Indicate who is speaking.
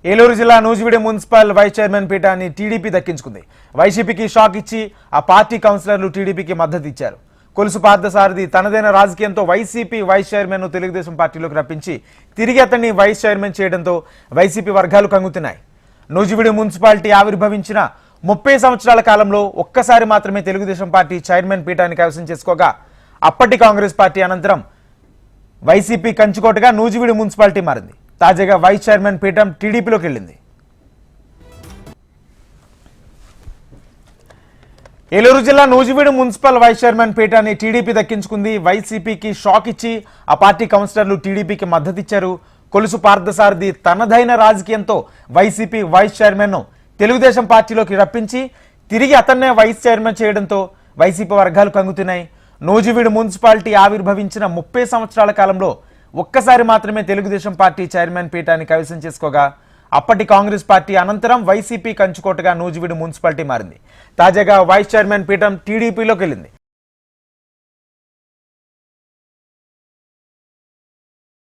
Speaker 1: ఏలూరు జిల్లా Nuzvid municipal vice chairman పీఠాన్ని TDP దక్కించుకుంది. వైసీపీకి షాక్ ఇచ్చి ఆ పార్టీ కౌన్సిలర్లు టీడీపీకి మద్దతు ఇచ్చారు. కొలుసు పార్థసారథి తనదైన రాజకీయంతో వైసీపీ వైస్ చైర్మన్ ను తెలుగుదేశం పార్టీలోకి రప్పించి తిరిగి అతన్ని వైస్ చైర్మన్ చేయడంతో వైసీపీ వర్గాలు కంగుతున్నాయి. నూజివీడు మున్సిపాలిటీ ఆవిర్భవించిన 30 సంవత్సరాల కాలంలో ఒక్కసారి మాత్రమే తెలుగుదేశం పార్టీ చైర్మన్ పీఠాన్ని కైవసం చేసుకోగా అప్పటి కాంగ్రెస్ పార్టీ అనంతరం వైసీపీ కంచుకోటగా నూజివీడు మున్సిపాలిటీ మారింది. తాజాగా వైస్ చైర్మన్ పీఠం టీడీపీలోకి వెళ్ళింది. ఏలూరు జిల్లా నూజివీడు మున్సిపల్ వైస్ చైర్మన్ పీఠాన్ని టీడీపీ దక్కించుకుంది. వైసీపీకి షాక్ ఇచ్చి ఆ పార్టీ కౌన్సిలర్లు టీడీపీకి మద్దతు ఇచ్చారు. కొలుసు పార్థసారథి తనదైన రాజకీయంతో వైసీపీ వైస్ చైర్మన్ ను తెలుగుదేశం పార్టీలోకి రప్పించి తిరిగి అతన్నే వైస్ చైర్మన్ చేయడంతో వైసీపీ వర్గాలు కంగుతున్నాయి. నూజివీడు మున్సిపాలిటీ ఆవిర్భవించిన 30 సంవత్సరాల కాలంలో ఒక్కసారి మాత్రమే తెలుగుదేశం పార్టీ చైర్మన్ పీఠాన్ని కైవసం చేసుకోగా అప్పటి కాంగ్రెస్ పార్టీ అనంతరం వైసీపీ కంచుకోటగా నూజివీడు మున్సిపాలిటీ మారింది. తాజాగా వైస్ చైర్మన్ పీఠం టీడీపీలోకి వెళ్ళింది.